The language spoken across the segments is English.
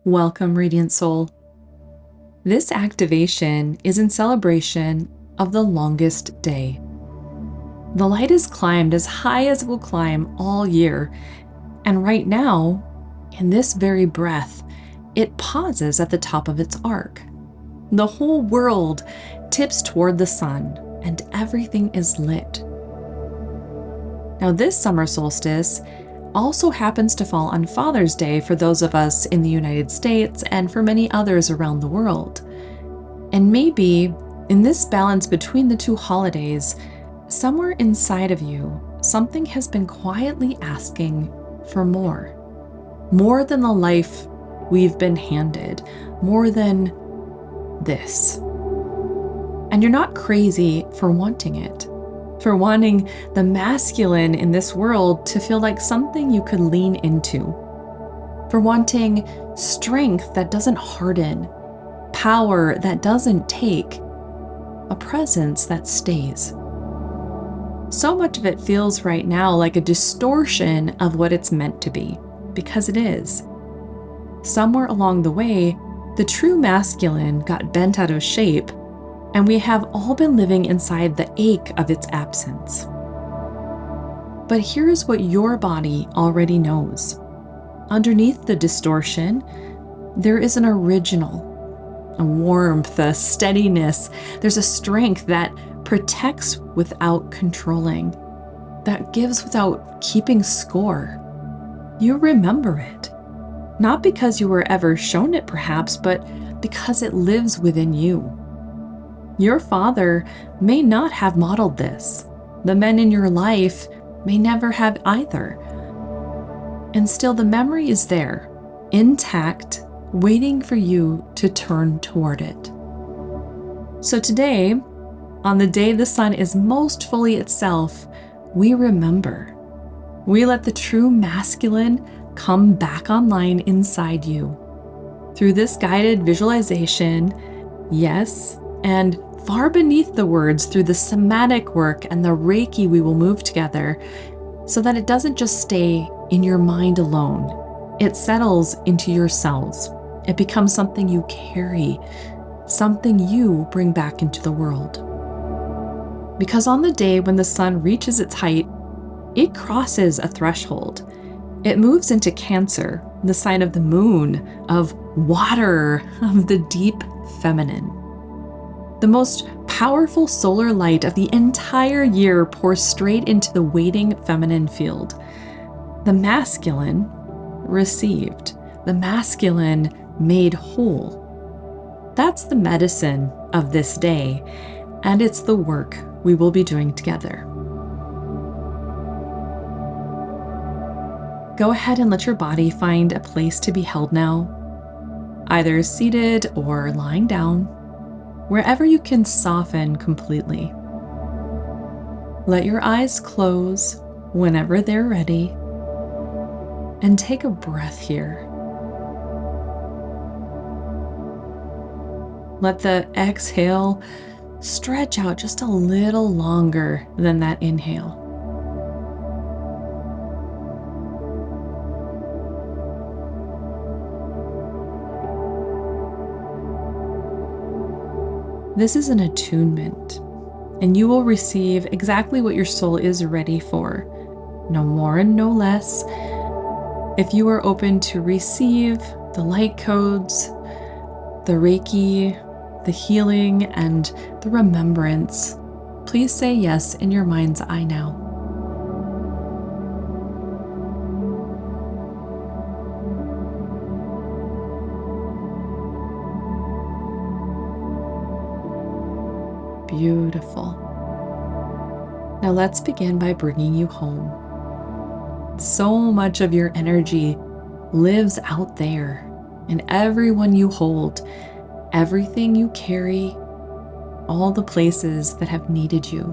Welcome, Radiant Soul. This activation is in celebration of the longest day. The light has climbed as high as it will climb all year, and right now, in this very breath, it pauses at the top of its arc. The whole world tips toward the sun, and everything is lit. Now, this summer solstice also happens to fall on Father's Day for those of us in the United States and for many others around the world. And maybe in this balance between the two holidays, somewhere inside of you, something has been quietly asking for more. More than the life we've been handed, more than this. And you're not crazy for wanting it. For wanting the masculine in this world to feel like something you could lean into. For wanting strength that doesn't harden, power that doesn't take, a presence that stays. So much of it feels right now like a distortion of what it's meant to be, because it is. Somewhere along the way, the true masculine got bent out of shape, and we have all been living inside the ache of its absence. But here's what your body already knows. Underneath the distortion, there is an original, a warmth, a steadiness. There's a strength that protects without controlling, that gives without keeping score. You remember it, not because you were ever shown it perhaps, but because it lives within you. Your father may not have modeled this. The men in your life may never have either. And still the memory is there, intact, waiting for you to turn toward it. So today, on the day the sun is most fully itself, we remember. We let the true masculine come back online inside you. Through this guided visualization, yes, and far beneath the words, through the somatic work and the Reiki we will move together, so that it doesn't just stay in your mind alone. It settles into your cells. It becomes something you carry, something you bring back into the world. Because on the day when the sun reaches its height, it crosses a threshold. It moves into Cancer, the sign of the moon, of water, of the deep feminine. The most powerful solar light of the entire year pours straight into the waiting feminine field. The masculine received, the masculine made whole. That's the medicine of this day, and it's the work we will be doing together. Go ahead and let your body find a place to be held now, either seated or lying down, wherever you can soften completely. Let your eyes close whenever they're ready, and take a breath here. Let the exhale stretch out just a little longer than that inhale. This is an attunement, and you will receive exactly what your soul is ready for, no more and no less. If you are open to receive the light codes, the Reiki, the healing, and the remembrance, please say yes in your mind's eye now. Beautiful. Now let's begin by bringing you home. So much of your energy lives out there in everyone you hold, everything you carry, all the places that have needed you.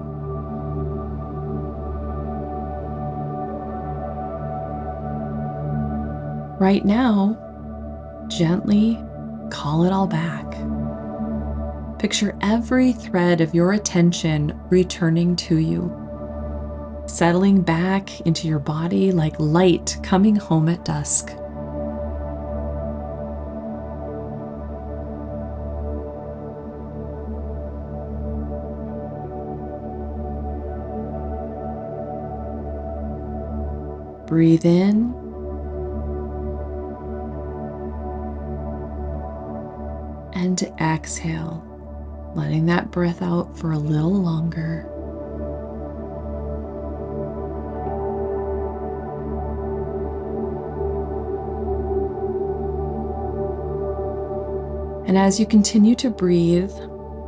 Right now, gently call it all back. Picture every thread of your attention returning to you, settling back into your body like light coming home at dusk. Breathe in and exhale, letting that breath out for a little longer. And as you continue to breathe,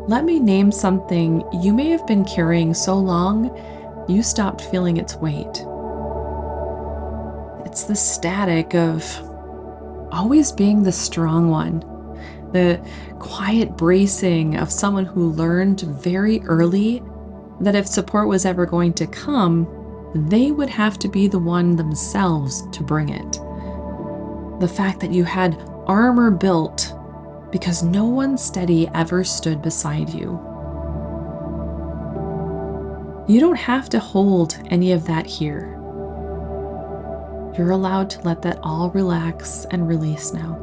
let me name something you may have been carrying so long you stopped feeling its weight. It's the static of always being the strong one, the quiet bracing of someone who learned very early that if support was ever going to come, they would have to be the one themselves to bring it. The fact that you had armor built because no one steady ever stood beside you. You don't have to hold any of that here. You're allowed to let that all relax and release now.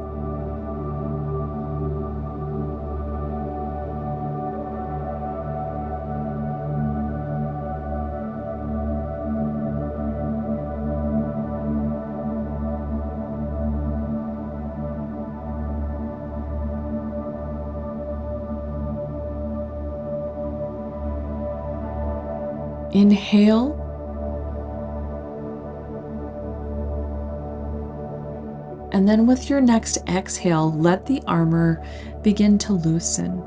Inhale. And then with your next exhale, let the armor begin to loosen.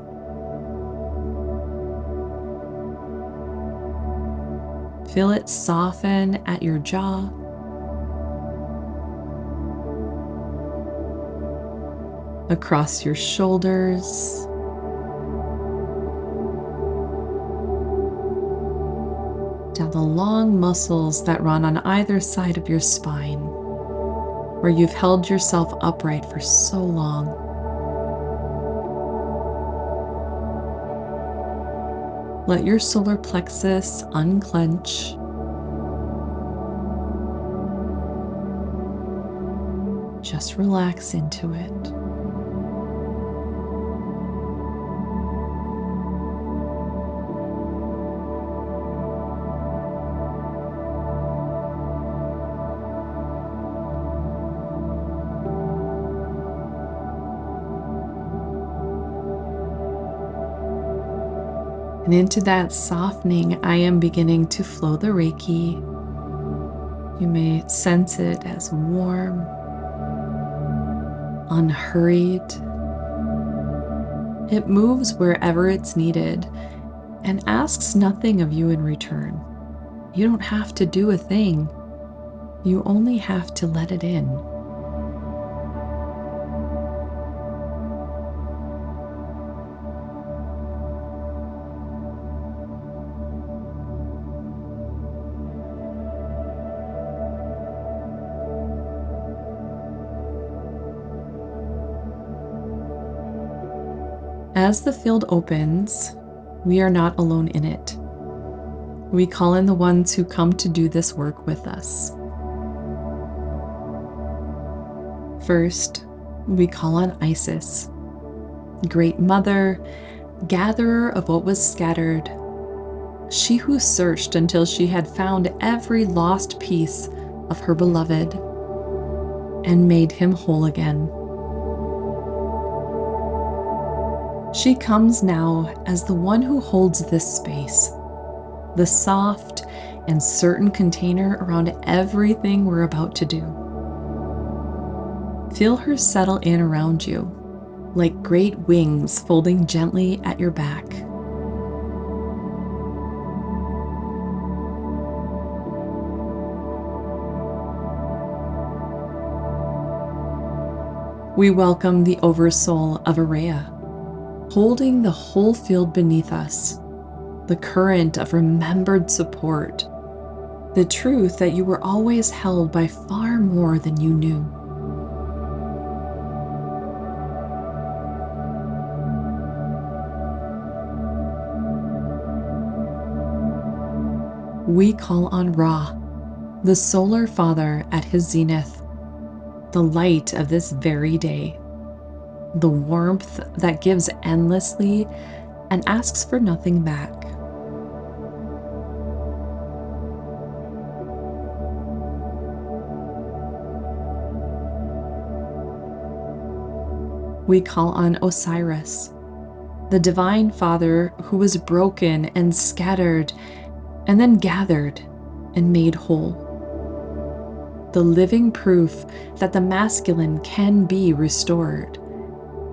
Feel it soften at your jaw. Across your shoulders. Down the long muscles that run on either side of your spine, where you've held yourself upright for so long. Let your solar plexus unclench. Just relax into it. And into that softening, I am beginning to flow the Reiki. You may sense it as warm, unhurried. It moves wherever it's needed and asks nothing of you in return. You don't have to do a thing. You only have to let it in. As the field opens, we are not alone in it. We call in the ones who come to do this work with us. First, we call on Isis, Great Mother, gatherer of what was scattered, she who searched until she had found every lost piece of her beloved and made him whole again. She comes now as the one who holds this space, the soft and certain container around everything we're about to do. Feel her settle in around you, like great wings folding gently at your back. We welcome the Oversoul of Aureya, holding the whole field beneath us, the current of remembered support, the truth that you were always held by far more than you knew. We call on Ra, the solar father at his zenith, the light of this very day, the warmth that gives endlessly and asks for nothing back. we call on Osiris, the Divine Father who was broken and scattered and then gathered and made whole. The living proof that the masculine can be restored.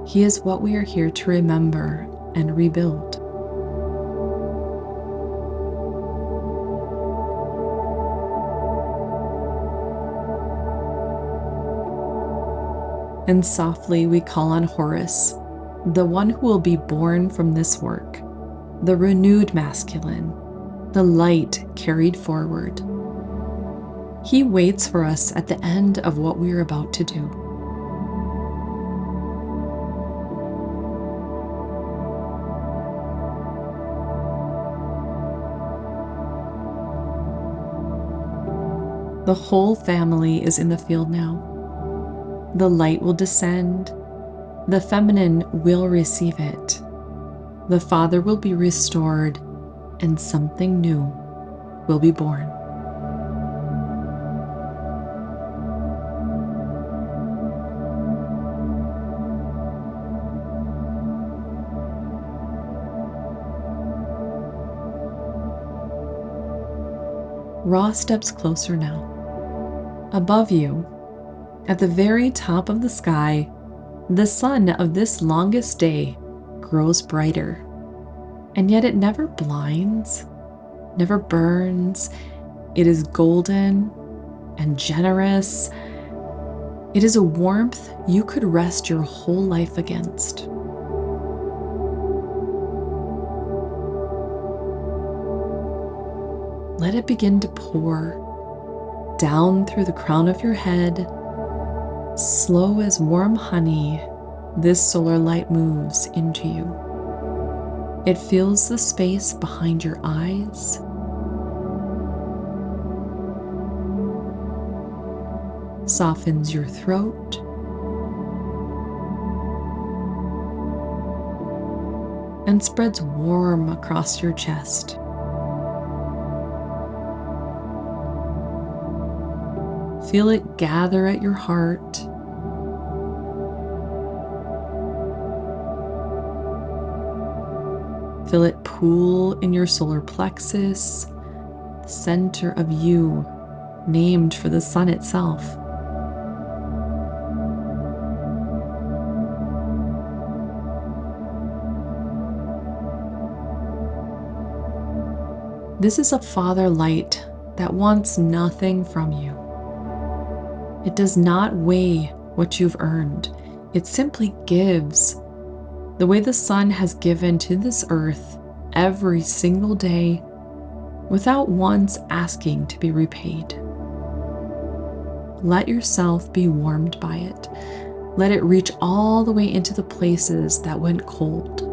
He is what we are here to remember and rebuild. And softly we call on Horus, the one who will be born from this work, the renewed masculine, the light carried forward. He waits for us at the end of what we are about to do. The whole family is in the field now. The light will descend. The feminine will receive it. The father will be restored, and something new will be born. Ra steps closer now. Above you, at the very top of the sky, the sun of this longest day grows brighter, and yet it never blinds, never burns. It is golden and generous. It is a warmth you could rest your whole life against. Let it begin to pour down through the crown of your head. Slow as warm honey, this solar light moves into you. It fills the space behind your eyes. Softens your throat. And spreads warm across your chest. Feel it gather at your heart. Feel it pool in your solar plexus, the center of you, named for the sun itself. This is a father light that wants nothing from you. It does not weigh what you've earned. It simply gives. The way the sun has given to this earth every single day without once asking to be repaid. Let yourself be warmed by it. Let it reach all the way into the places that went cold.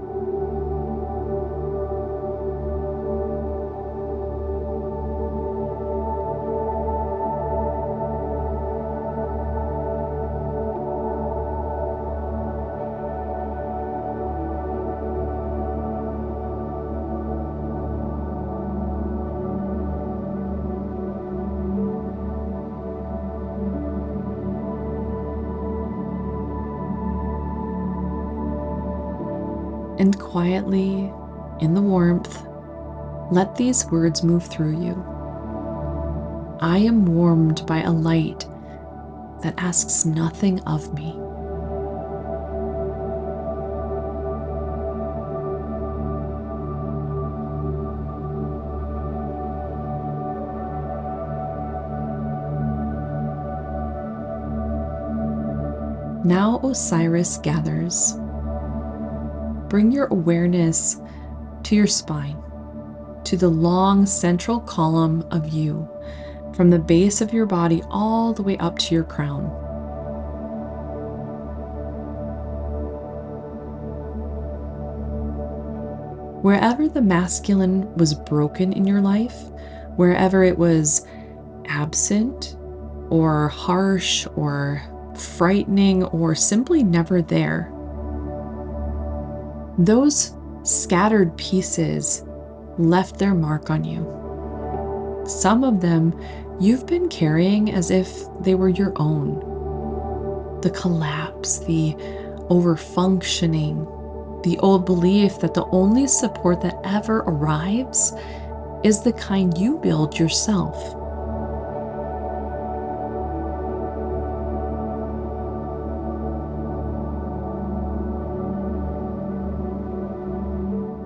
And quietly, in the warmth, let these words move through you. I am warmed by a light that asks nothing of me. Now Osiris gathers. Bring your awareness to your spine, to the long central column of you, from the base of your body all the way up to your crown. Wherever the masculine was broken in your life, wherever it was absent or harsh or frightening or simply never there, those scattered pieces left their mark on you. Some of them you've been carrying as if they were your own. The collapse, the over-functioning, the old belief that the only support that ever arrives is the kind you build yourself.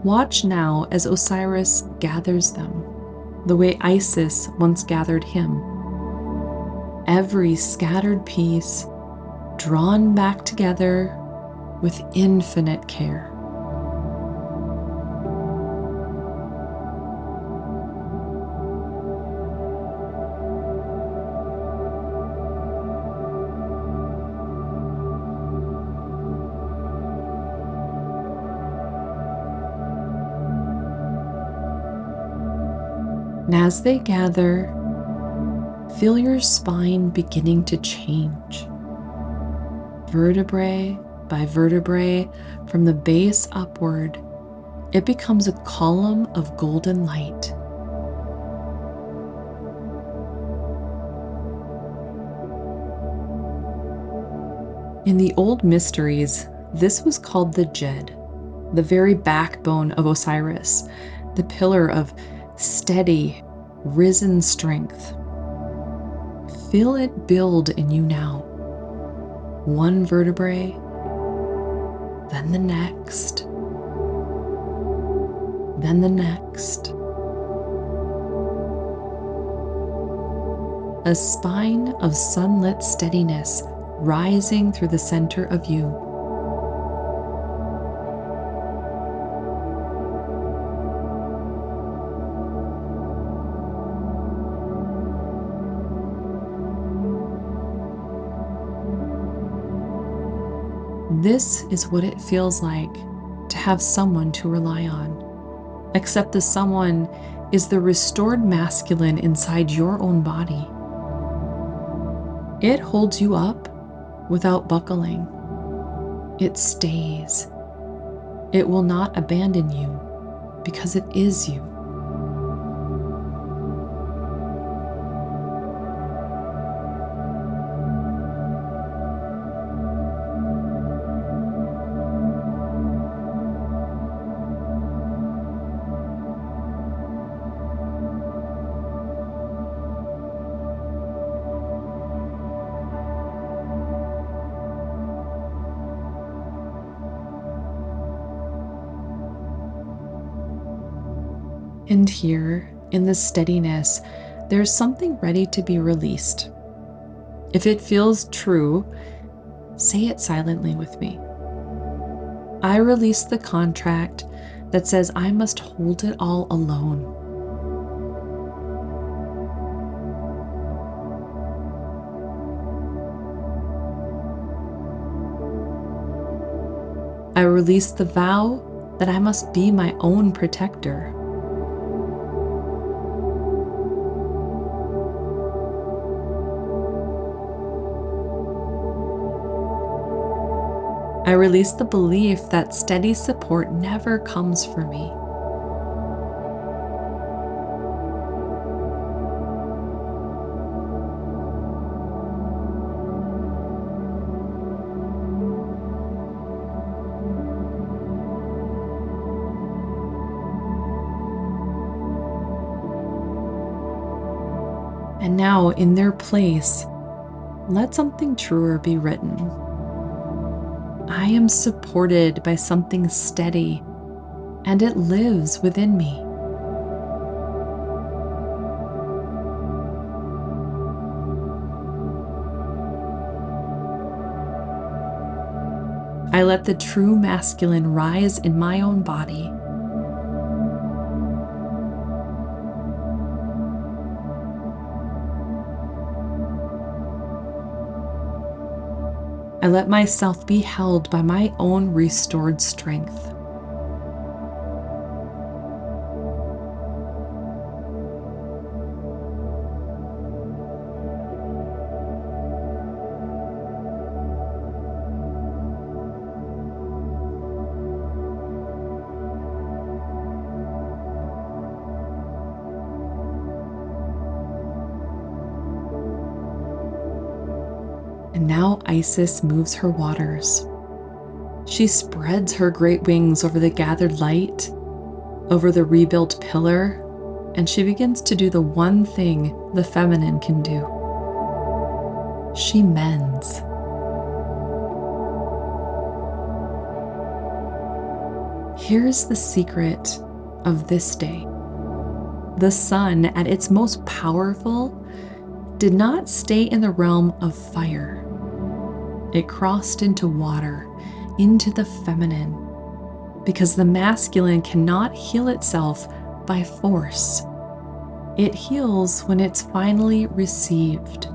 Watch now as Osiris gathers them, the way Isis once gathered him. Every scattered piece drawn back together with infinite care. And as they gather, feel your spine beginning to change. Vertebrae by vertebrae, from the base upward, it becomes a column of golden light. In the old mysteries, this was called the Djed, the very backbone of Osiris, the pillar of steady, risen strength. Feel it build in you now. One vertebrae, then the next, then the next. A spine of sunlit steadiness rising through the center of you. This is what it feels like to have someone to rely on, except the someone is the restored masculine inside your own body. It holds you up without buckling. It stays. It will not abandon you because it is you. And here, in the steadiness, there's something ready to be released. If it feels true, say it silently with me. I release the contract that says I must hold it all alone. I release the vow that I must be my own protector. I release the belief that steady support never comes for me. And now, in their place, let something truer be written. I am supported by something steady, and it lives within me. I let the true masculine rise in my own body. I let myself be held by my own restored strength. And now Isis moves her waters. She spreads her great wings over the gathered light, over the rebuilt pillar, and she begins to do the one thing the feminine can do. She mends. Here's the secret of this day. The sun, at its most powerful, did not stay in the realm of fire. It crossed into water, into the feminine, because the masculine cannot heal itself by force. It heals when it's finally received.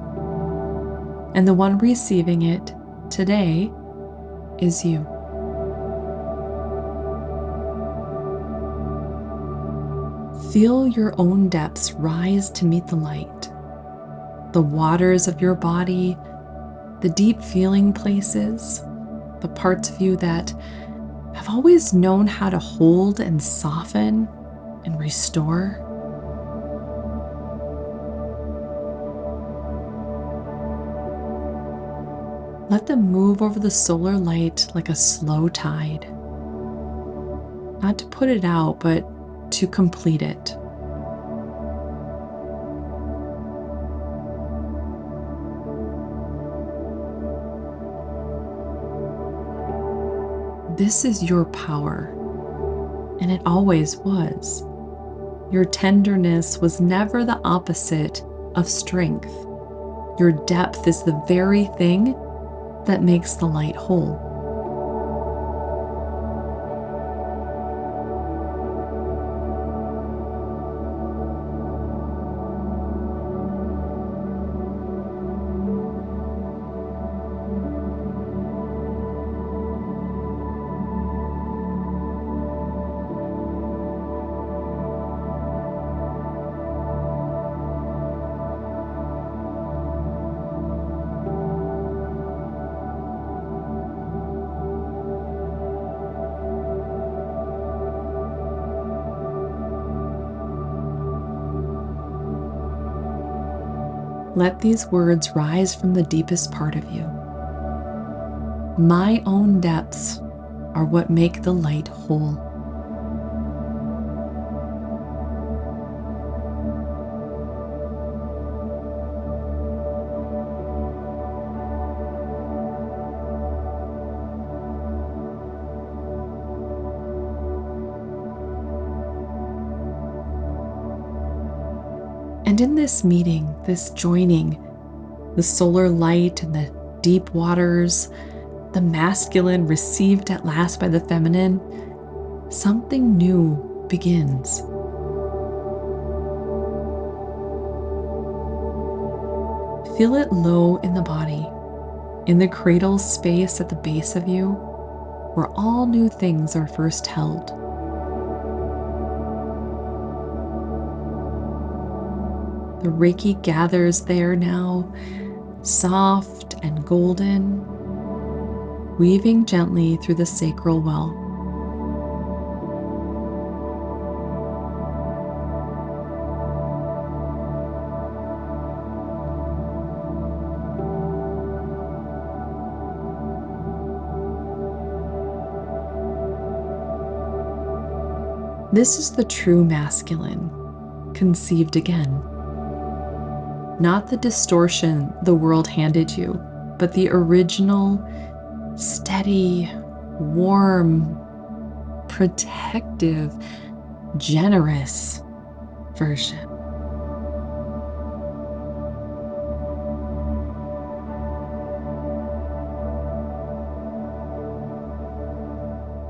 And the one receiving it today is you. Feel your own depths rise to meet the light. The waters of your body, the deep feeling places, the parts of you that have always known how to hold and soften and restore. Let them move over the solar light like a slow tide. Not to put it out, but to complete it. This is your power, and it always was. Your tenderness was never the opposite of strength. Your depth is the very thing that makes the light whole. Let these words rise from the deepest part of you. My own depths are what make the light whole. And in this meeting, this joining, the solar light and the deep waters, the masculine received at last by the feminine, something new begins. Feel it low in the body, in the cradle space at the base of you, where all new things are first held. The Reiki gathers there now, soft and golden, weaving gently through the sacral well. This is the true masculine, conceived again. Not the distortion the world handed you, but the original, steady, warm, protective, generous version.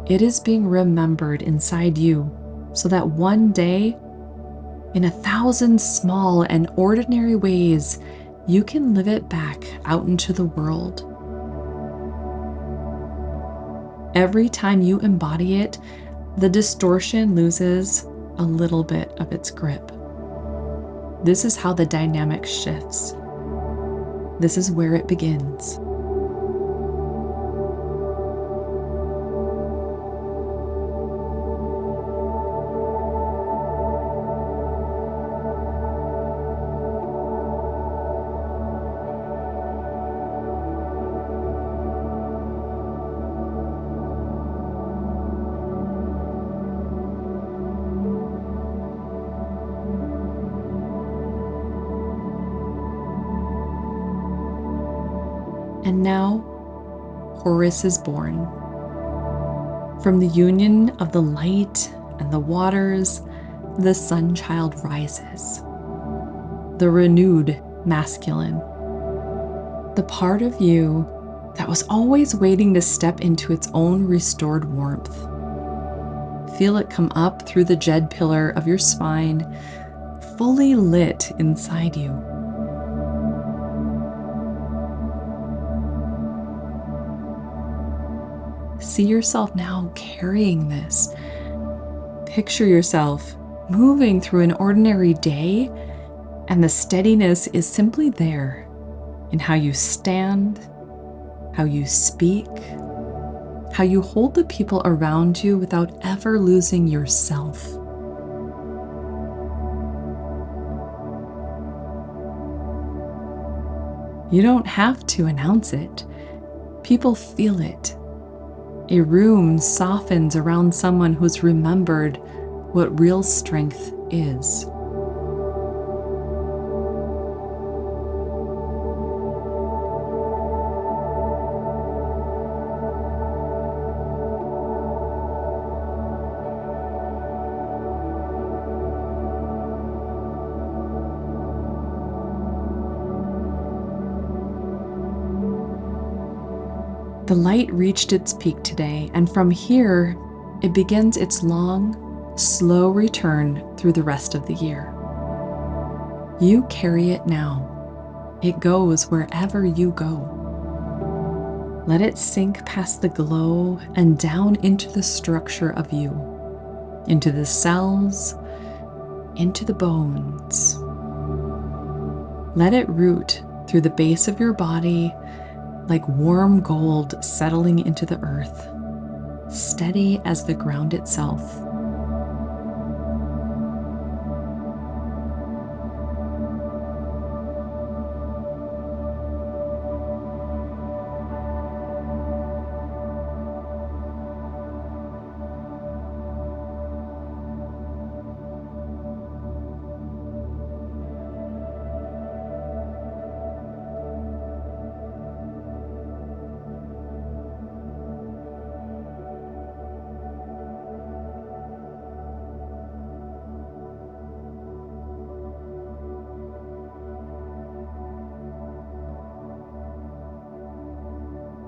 It is being remembered inside you so that one day, in 1,000 small and ordinary ways, you can live it back out into the world. Every time you embody it, the distortion loses a little bit of its grip. This is how the dynamic shifts. This is where it begins. And now, Horus is born. From the union of the light and the waters, the sun child rises. The renewed masculine. The part of you that was always waiting to step into its own restored warmth. Feel it come up through the Djed pillar of your spine, fully lit inside you. See yourself now carrying this. Picture yourself moving through an ordinary day, and the steadiness is simply there in how you stand, how you speak, how you hold the people around you without ever losing yourself. You don't have to announce it. People feel it. A room softens around someone who's remembered what real strength is. The light reached its peak today, and from here, it begins its long, slow return through the rest of the year. You carry it now. It goes wherever you go. Let it sink past the glow and down into the structure of you, into the cells, into the bones. Let it root through the base of your body like warm gold settling into the earth, steady as the ground itself.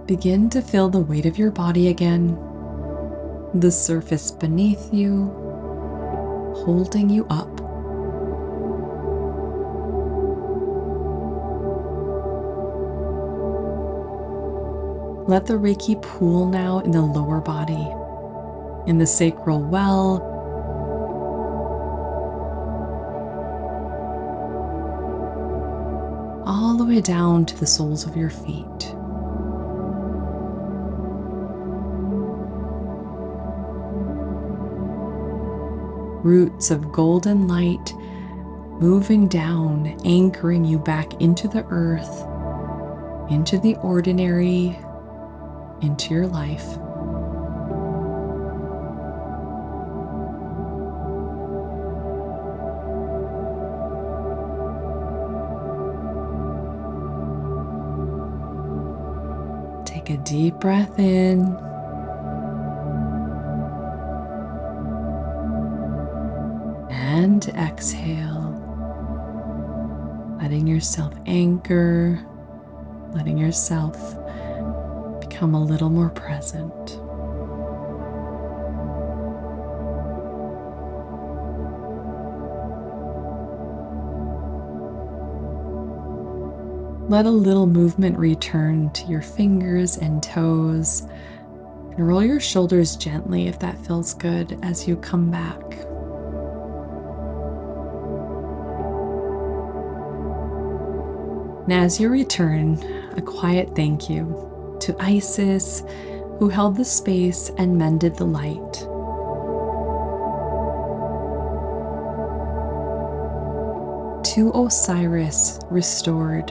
Begin to feel the weight of your body again, the surface beneath you, holding you up. Let the Reiki pool now in the lower body, in the sacral well, all the way down to the soles of your feet. Roots of golden light moving down, anchoring you back into the earth, into the ordinary, into your life. Take a deep breath in. And exhale, letting yourself anchor, letting yourself become a little more present. Let a little movement return to your fingers and toes, and roll your shoulders gently if that feels good as you come back. And as you return, a quiet thank you to Isis, who held the space and mended the light. To Osiris, restored.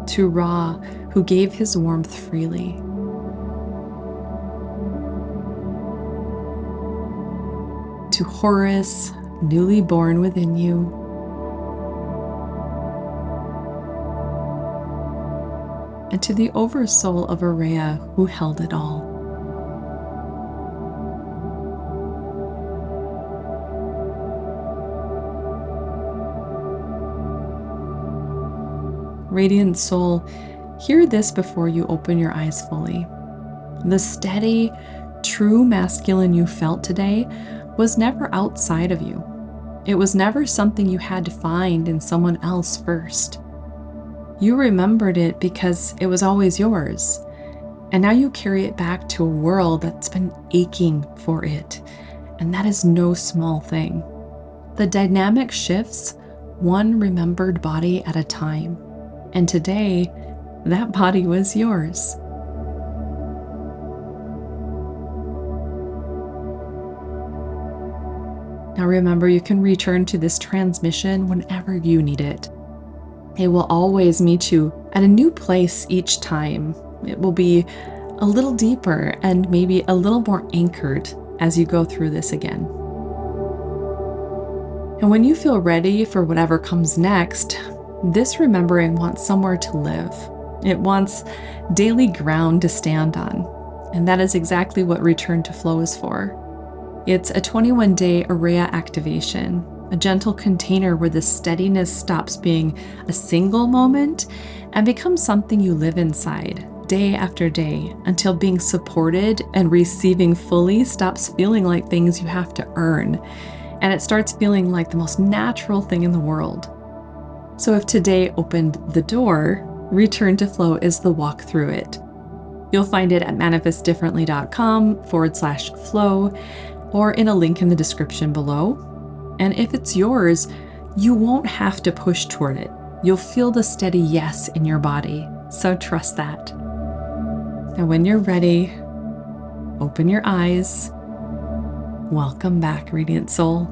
To Ra, who gave his warmth freely. To Horus, newly born within you. and to the oversoul of Aureya who held it all. Radiant soul, hear this before you open your eyes fully. The steady, true masculine you felt today was never outside of you. It was never something you had to find in someone else first. You remembered it because it was always yours, and now you carry it back to a world that's been aching for it, and that is no small thing. The dynamic shifts one remembered body at a time, and today, that body was yours. Now remember, you can return to this transmission whenever you need it. It will always meet you at a new place each time. It will be a little deeper and maybe a little more anchored as you go through this again. And when you feel ready for whatever comes next, this remembering wants somewhere to live. It wants daily ground to stand on. And that is exactly what Return to Flow is for. It's a 21-day Aureya activation, a gentle container where the steadiness stops being a single moment and becomes something you live inside day after day until being supported and receiving fully stops feeling like things you have to earn, and it starts feeling like the most natural thing in the world. So if today opened the door, Return to Flow is the walk through it. You'll find it at manifestdifferently.com/flow or in a link in the description below. And if it's yours, you won't have to push toward it. You'll feel the steady yes in your body, so trust that. And when you're ready, open your eyes. Welcome back, Radiant Soul.